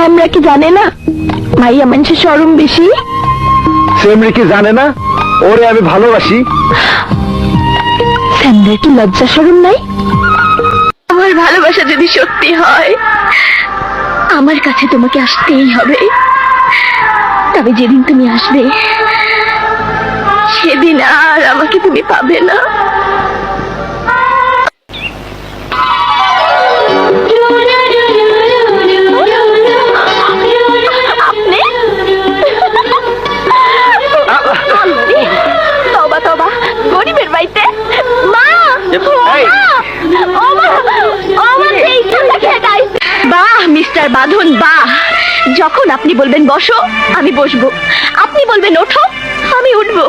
আমরা কি জানে না মাইয়া মানুষের শরম বেশি? সেমরি কি জানে না ওরে আমি ভালোবাসি? স্যামদের কি লজ্জা শরম নাই? আমার ভালোবাসা যদি সত্যি হয় আমার কাছে তোমাকে আসতেই হবে। তবে যেদিন তুমি আসবে সেদিন আর আমাকে তুমি পাবে না। তবা তবা গরিবের বাড়িতে মা, বাহ মিস্টার বাঁধন বাহ। যখন আপনি বলবেন বসো আমি বসবো, আপনি বলবেন ওঠো আমি উঠবো,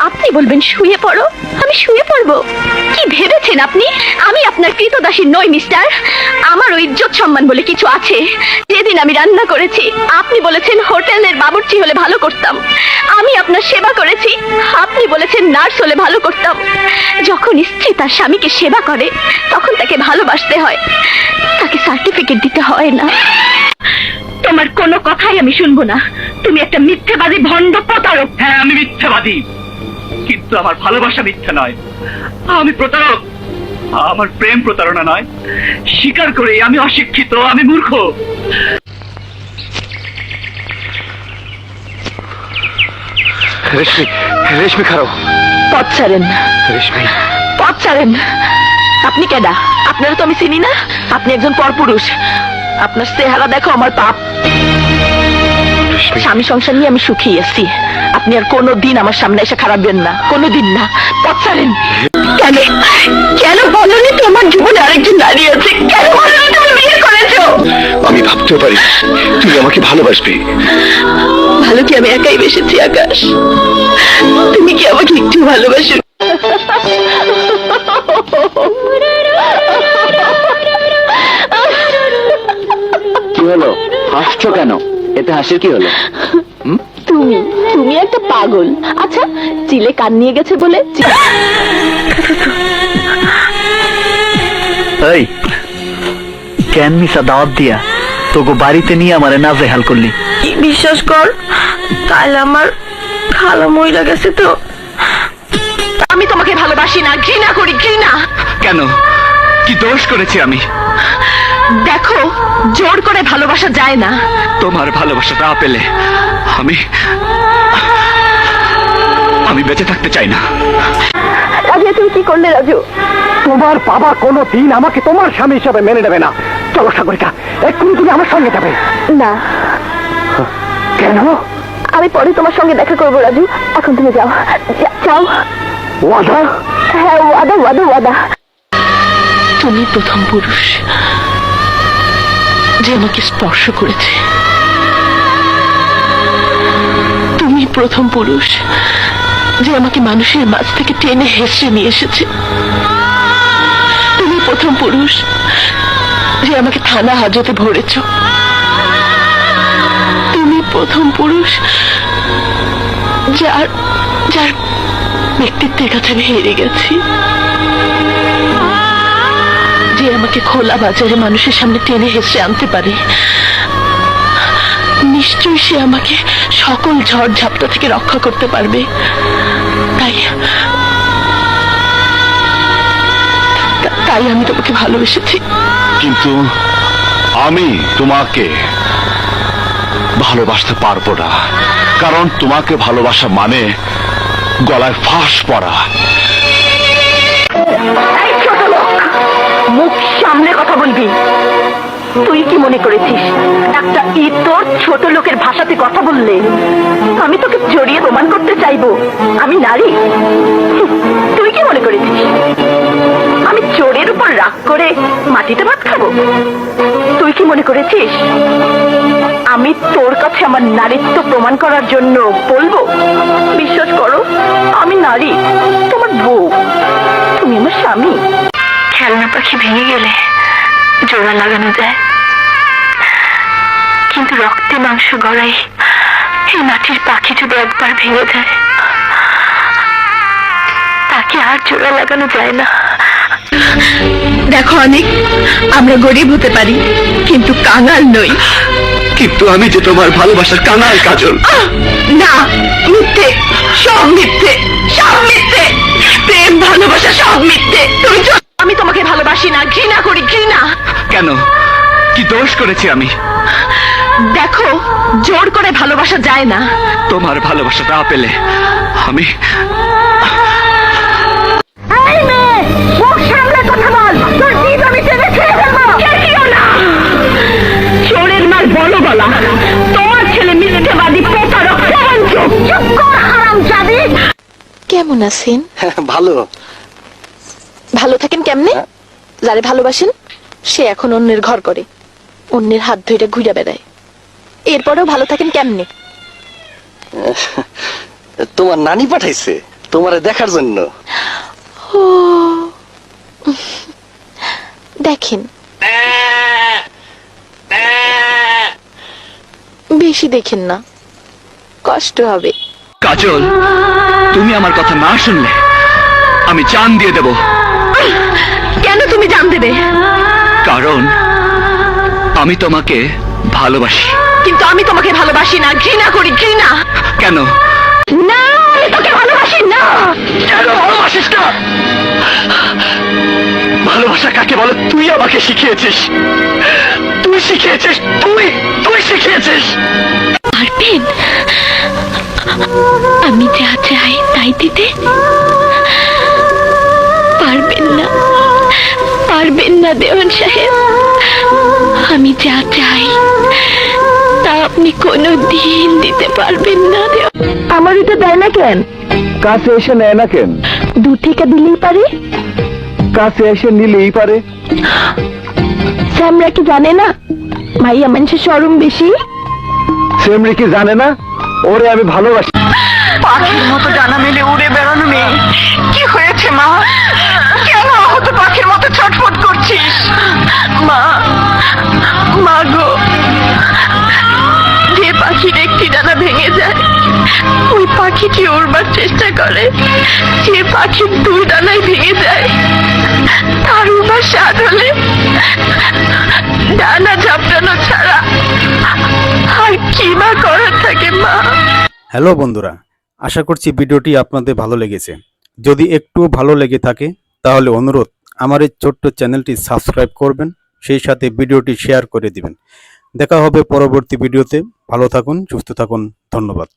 আপনি বলবেন শুয়ে পড়ো আমি শুয়ে পড়বো। কি ভেবেছেন আপনি আমি আপনার কৃতদাসী নই মিস্টার? আমার ওই ইজ্জত সম্মান বলে কিছু আছে। যেদিন আমি রান্না করেছি আপনি বলেছেন হোটেলের বাবুর্চি হলে ভালো করতাম, আমি আপনার সেবা করেছি আপনি বলেছেন নার্স হলে ভালো করতাম। যখন স্ত্রী তার স্বামীকে সেবা করে তখন তাকে ভালোবাসতে হয়, তাকে সার্টিফিকেট দিতে হয় না। তোমার কোনো কথাই আমি শুনবো না, তুমি একটা মিথ্যেবাদী ভণ্ড প্রতারক। হ্যাঁ আমি মিথ্যাবাদী, কিন্তু আমার ভালোবাসা মিথ্যা নয়, আমি প্রতারক। আমার প্রেম প্রতারণা নয়, স্বীকার করে আমি অশিক্ষিত, আমি মূর্খ। রেশমি, রেশমি খারাপ। পথ ছাড়েন রেশমি, পথ ছাড়েন। আপনি কেডা? আপনারা তো আমি চিনি না, আপনি একজন পরপুরুষ। আপনার চেহারা দেখো আমার পাপ। স্বামী সংসার নিয়ে আমি সুখী আছি, আপনি আর কোনোদিন আমার সামনে এসে খারাপবেন না, কোনোদিন না। পথ ছাড়েন। কেন কেন বলনি তোমার জীবনে আরেকজন নারী আছে? কেন বলনি তুমি বিয়ে করেছো? আমি ভাবতেও পারি তুই আমাকে ভালোবাসবি। ভালো কি আমি একাই বেসেছি আকাশ? তুমি কি আমাকে একটু ভালোবাসো? কি হলো, হাসছো কেন? এতে হাসির কি হলো? তুমি তুমি একটা পাগল। আচ্ছা চিলে কান নিয়ে গেছে বলে এই কেন মিশা দাওয়াত দিয়া তোকে বাড়িতে নিয়ে আমারে নাজেহাল করলি? বিশ্বাস কর কাল আমার খালা মইরা গেছে তো আমি তোমাকে ভালোবাসি না, ঘৃণা করি, ঘৃণা। কেন, কি দোষ করেছি আমি? দেখো জোর করে ভালোবাসা যায় না। তোমার ভালোবাসা না পেলে আমি আমি বেঁচে থাকতে চাই না। রাজু তুমি কি করলে? রাজু তোমার বাবা কোনোদিন আমাকে তোমার স্বামী হিসাবে মেনে নেবে না। চলো সাগরিকা, এক্ষুনি তুমি আমার সঙ্গে যাবে। না। কেন? আমি পরে তোমার সঙ্গে দেখা করবো রাজু, এখন তুমি যাও। যাও। ওয়াদা? হ্যাঁ ওয়াদা ওয়াদা ওয়াদা। তুমি প্রথম পুরুষ যে আমাকে স্পর্শ করেছে, তুমি প্রথম পুরুষ যে আমাকে মানুষের মাঝ থেকে টেনে হেসড়ে নিয়ে এসেছে, তুমি প্রথম পুরুষ যে আমাকে থানা হাজতে ভরেছ, তুমি প্রথম পুরুষ যার যার ব্যক্তিত্বের কাছে আমি হেরে গেছি, যে আমাকে খোলা বাজারে মানুষের সামনে টেনে হেসে আনতে পারে। নিশ্চয়ই সে আমাকে সকল ঝড় ঝাপটা থেকে রক্ষা করতে পারবে। তাই তাই আমি তোমাকে ভালোবেসেছি। কিন্তু আমি তোমাকে ভালোবাসতে পারবো না, কারণ তোমাকে ভালোবাসা মানে গলায় ফাঁস পড়া। মুখ সামনে কথা বলবি। তুই কি মনে করেছিস একটা তোর ছোট লোকের ভাষাতে কথা বললে আমি তোকে জড়িয়ে প্রমাণ করতে চাইবো আমি নারী? তুই কি মনে করেছিস আমি চোরের উপর রাগ করে মাটিতে ভাত খাবো? তুই কি মনে করেছিস আমি তোর কাছে আমার নারীত্ব প্রমাণ করার জন্য বলবো? বিশ্বাস করো আমি নারী, তোমার বউ, তুমি আমার স্বামী। খেলনা পাখি ভেঙে গেলে জোড়া লাগানো যায়, কিন্তু রক্তে মাংস গড়াই এই মাটির পাখি যদি একবার ভেঙে যায় তাকে আর জোড়া লাগানো যায় না। দেখো অনেক আমরা গরিব হতে পারি কিন্তু কাঙাল নই। কিন্তু আমি যে তোমার ভালোবাসার কাঙাল কাজল। না, মিথ্যে, সব মিথ্যে, সব মিথ্যে, প্রেম ভালোবাসা সব মিথ্যে। আমি তোমাকে ভালোবাসি না, ঘৃণা করি, ঘৃণা। কেন, কি দোষ করেছি আমি? দেখো, জোর করে ভালোবাসা যায় না। তোমার ভালোবাসা না পেলে আমি চোরের মাল বলো গলা, তোমার ছেলে মিথ্যাবাদী, প্রতারক, চুপ কর হারামজাদি। কেমন আছেন? ভালো। ভালো থাকেন কেমনে? যারে ভালোবাসেন সে এখন অন্যের ঘর করে, অন্যের হাত ধরে ঘুরে বেড়ায়, এরপরেও ভালো থাকেন কেমনে? তোমার নানি পাঠাইছে তোমারে দেখার জন্য। ও দেখেন, বেশি দেখেন না, কষ্ট হবে। কাজল, তুমি আমার কথা না শুনলে আমি জান দিয়ে দেব। কেন তুমি জান দেবে? কারণ আমি তোমাকে ভালোবাসি। কিন্তু আমি তোমাকে ভালোবাসি না, ঘৃণা করি, ঘৃণা। কেন? না, আমি তোকে ভালোবাসি না। কেন ভালোবাসিস না? ভালোবাসা কাকে বলে তুই আমাকে শিখিয়েছিস। তুই শিখিয়েছিস, তুই শিখিয়েছিস। পারবেন আমি যা চাই তাই দিতে? পারবেন না, পারবেন না দেওয়ান সাহেব। আমি যা চাই তা আপনি কোনো দিন দিতে পারবেন না। আমার এটা দেয় না কেন? কাছে এসে নেয় না কেন? দূর থেকে দিলেই পারে। কাছে এসে নিলেই পারে। স্যামরা কি জানে না মাইয়া মানুষের শরম বেশি? সেমরি কি জানে না ওরে আমি ভালোবাসি? পাখির মতো ডানা মেলে উড়ে বেড়ানো মেয়ে, কি হয়েছে মা? কেন আহত পাখির মতো ছটফট করছিস? মা, মা গো, যে পাখির একটি ডানা ভেঙে যায় ওই পাখিটি উড়বার চেষ্টা করে, যে পাখির দুই ডানায় ভেঙে যায় তার উড়বার স্বাদ হলে ডানা ঝাপটানো ছাড়া আর কি বা করার থাকে মা? হ্যালো বন্ধুরা, আশা করছি ভিডিওটি আপনাদের ভালো লেগেছে। যদি একটু ভালো লেগে থাকে তাহলে অনুরোধ, আমার এই ছোট্ট চ্যানেলটি সাবস্ক্রাইব করবেন, সেই সাথে ভিডিওটি শেয়ার করে দিবেন। দেখা হবে পরবর্তী ভিডিওতে। ভালো থাকুন, সুস্থ থাকুন, ধন্যবাদ।